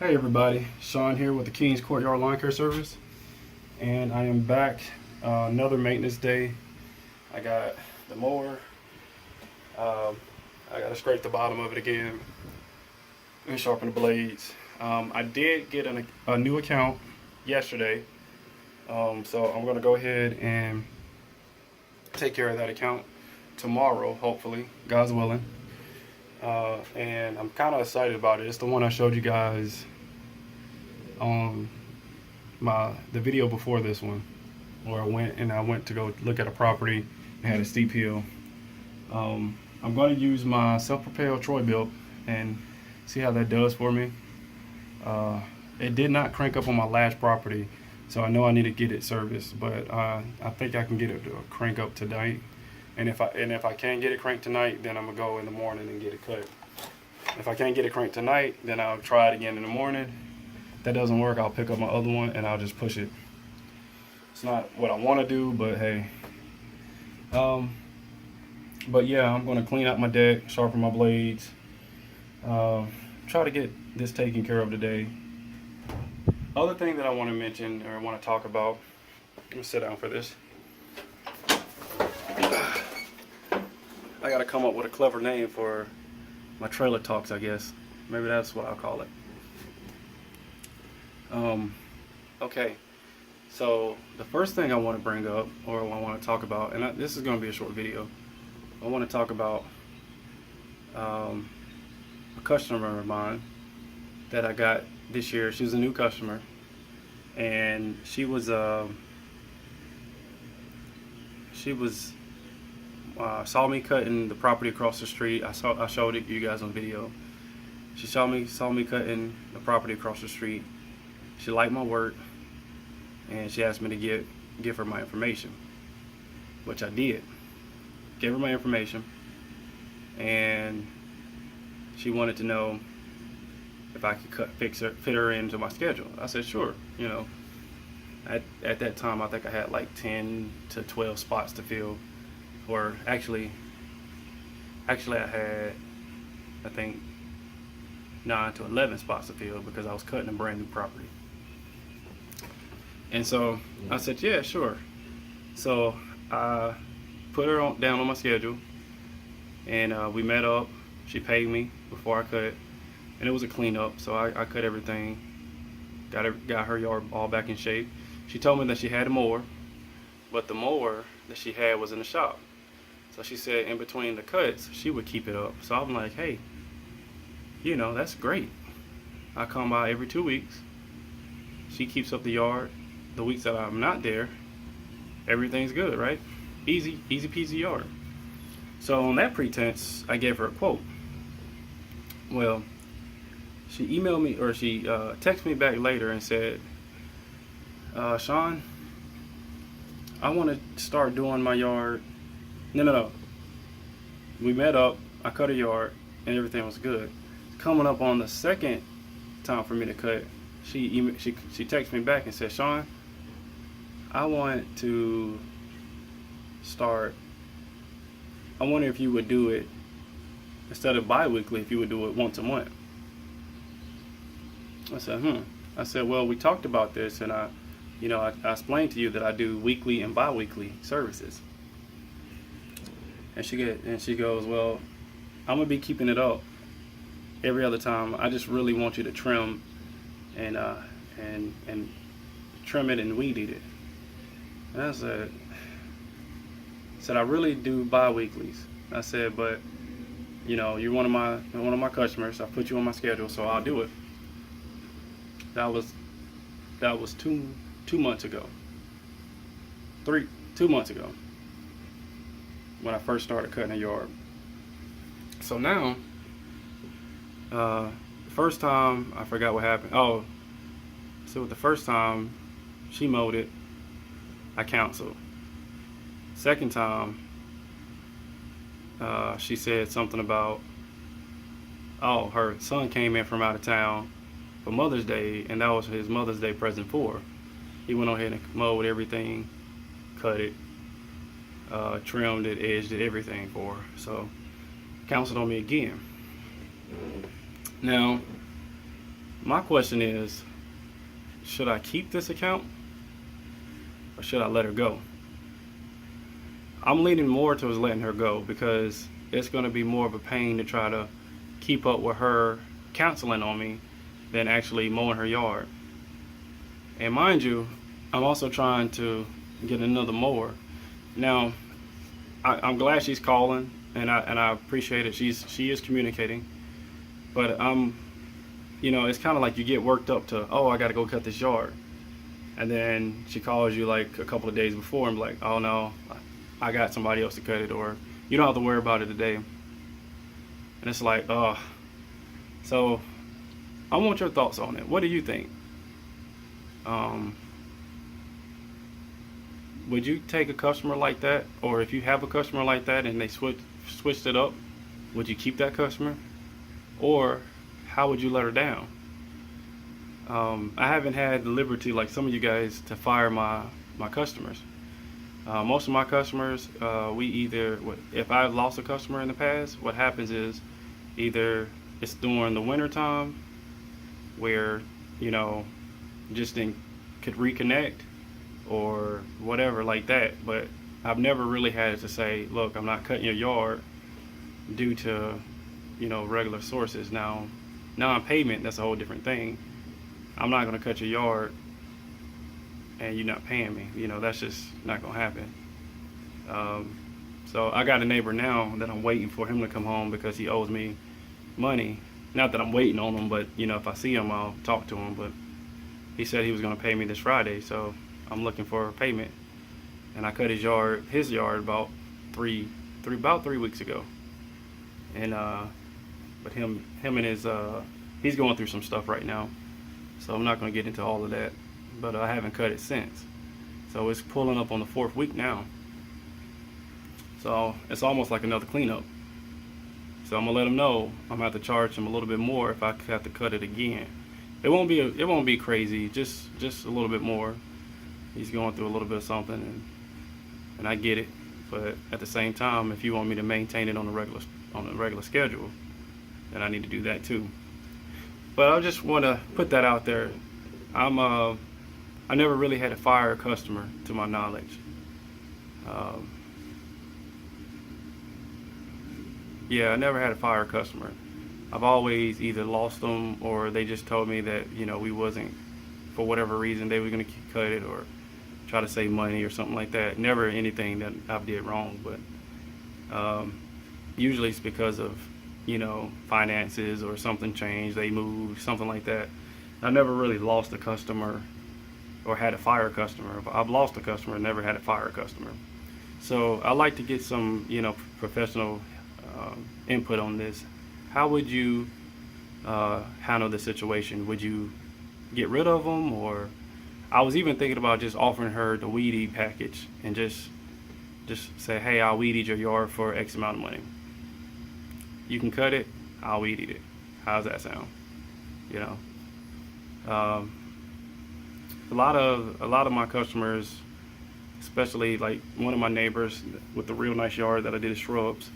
Hey everybody, Sean here with the King's Courtyard Lawn Care Service, and I am back. Another maintenance day. I got the mower. I got to scrape the bottom of it again and sharpen the blades. I did get a new account yesterday, so I'm going to go ahead and take care of that account tomorrow, hopefully, God's willing. And I'm kind of excited about it. It's the one I showed you guys on the video before this one, where I went to go look at a property and had a steep hill. I'm going to use my self-propelled Tribbettm and see how that does for me. It did not crank up on my last property, so I know I need to get it serviced, but I think I can get it to crank up tonight. And if I can't get it cranked tonight, then I'm gonna go in the morning and get it cut. If I can't get it cranked tonight, then I'll try it again in the morning. If that doesn't work, I'll pick up my other one and I'll just push it. It's not what I want to do, but hey. But yeah, I'm gonna clean out my deck, sharpen my blades, try to get this taken care of today. Other thing that I want to mention or want to talk about. Let me sit down for this. I gotta come up with a clever name for my trailer talks, I guess. Maybe that's what I'll call it. Okay, so the first thing I want to bring up, or I want to talk about, and this is going to be a short video. I want to talk about a customer of mine that I got this year. She was a new customer, and she was saw me cutting the property across the street. I showed it you guys on video. She saw me cutting the property across the street. She liked my work, and she asked me to give her my information, which I did. Gave her my information, and she wanted to know if I could fit her into my schedule. I said sure. You know, at that time I think I had like 10 to 12 spots to fill. Or actually I had, I think, 9 to 11 spots to fill because I was cutting a brand new property. And so I said, yeah, sure. So I put her down on my schedule, and we met up. She paid me before I cut, and it was a cleanup. So I cut everything, got her yard all back in shape. She told me that she had a mower, but the mower that she had was in the shop. So she said in between the cuts, she would keep it up. So I'm like, hey, you know, that's great. I come by every 2 weeks. She keeps up the yard. The weeks that I'm not there, everything's good, right? Easy peasy yard. So on that pretense, I gave her a quote. Well, she emailed me, or she texted me back later and said, Sean, I want to start doing my yard. No. We met up, I cut a yard, and everything was good. Coming up on the second time for me to cut, she texted me back and said, Sean, I want to start, I wonder if you would do it, instead of bi-weekly, if you would do it once a month. I said, I said, well, we talked about this, and I explained to you that I do weekly and bi-weekly services. And she goes, well, I'm gonna be keeping it up every other time. I just really want you to trim and trim it and weed eat it. And I said I really do bi-weeklies. I said, but you know, you're one of my customers. I put you on my schedule, so I'll do it. That was 2 months ago. 2 months ago, when I first started cutting a yard. So now, the first time, I forgot what happened. Oh, so the first time she mowed it, I canceled. Second time, she said something about, oh, her son came in from out of town for Mother's Day, and that was his Mother's Day present for her. He went on ahead and mowed everything, cut it, trimmed it, edged it, everything for her. So canceled on me again. Now My question is, should I keep this account or should I let her go? I'm leaning more towards letting her go because it's going to be more of a pain to try to keep up with her counseling on me than actually mowing her yard. And mind you, I'm also trying to get another mower. Now, I'm glad she's calling, and I appreciate it. She is communicating, but it's kind of like you get worked up to, oh, I got to go cut this yard, and then she calls you like a couple of days before and be like, oh no, I got somebody else to cut it, or you don't have to worry about it today. And it's like, oh. So I want your thoughts on it. What do you think? Would you take a customer like that, or if you have a customer like that and they switched it up, would you keep that customer, or how would you let her down? I haven't had the liberty like some of you guys to fire my customers. Most of my customers, if I've lost a customer in the past, what happens is either it's during the winter time where just could reconnect or whatever like that, but I've never really had to say, look, I'm not cutting your yard due to regular sources. Now non-payment, that's a whole different thing. I'm not going to cut your yard and you're not paying me. That's just not going to happen. So I got a neighbor now that I'm waiting for him to come home because he owes me money. Not that I'm waiting on him, but if I see him, I'll talk to him. But he said he was going to pay me this Friday, so I'm looking for a payment. And I cut his yard about three weeks ago. And but him and his he's going through some stuff right now, so I'm not going to get into all of that. But I haven't cut it since, so it's pulling up on the 4th week now. So it's almost like another cleanup. So I'm gonna let him know I'm gonna have to charge him a little bit more if I have to cut it again. It won't be crazy, just a little bit more. He's going through a little bit of something, and I get it. But at the same time, if you want me to maintain it on a regular schedule, then I need to do that too. But I just want to put that out there. I never really had to fire a customer to my knowledge. I never had to fire a customer. I've always either lost them or they just told me that we wasn't, for whatever reason, they were going to cut it or try to save money or something like that. Never anything that I did wrong, but usually it's because of finances or something changed, they moved, something like that. I never really lost a customer or had to fire a customer. I've lost a customer, never had to fire a customer. So I like to get some professional input on this. How would you handle the situation? Would you get rid of them, or I was even thinking about just offering her the weed eat package and just say, hey, I'll weed eat your yard for X amount of money. You can cut it, I'll weed eat it. How's that sound? A lot of my customers, especially like one of my neighbors with the real nice yard that I did his shrubs,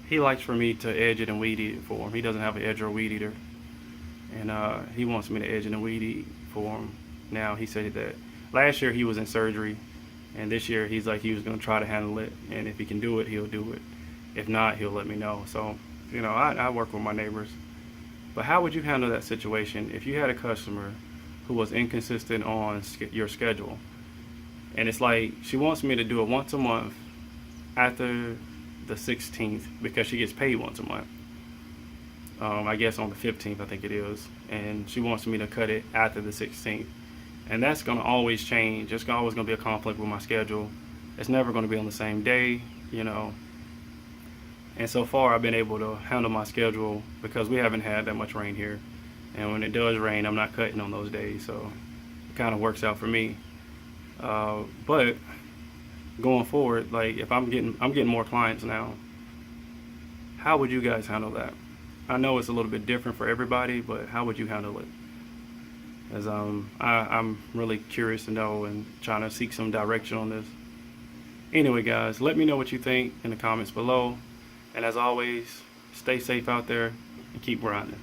he likes for me to edge it and weed eat it for him. He doesn't have an edger or weed eater, and he wants me to edge it and weed eat for him. Now he said that last year he was in surgery, and this year he's like he was going to try to handle it, and if he can do it, he'll do it. If not, he'll let me know. So I work with my neighbors. But how would you handle that situation if you had a customer who was inconsistent on your schedule, and it's like she wants me to do it once a month after the 16th because she gets paid once a month, I guess on the 15th I think it is, and she wants me to cut it after the 16th, and that's going to always change. It's always going to be a conflict with my schedule. It's never going to be on the same day, and so far I've been able to handle my schedule because we haven't had that much rain here, and when it does rain I'm not cutting on those days, so it kind of works out for me. But going forward, like if I'm getting more clients now, how would you guys handle that? I know it's a little bit different for everybody, but how would you handle it? As I'm really curious to know and trying to seek some direction on this. Anyway, guys, let me know what you think in the comments below, and as always, stay safe out there and keep grinding.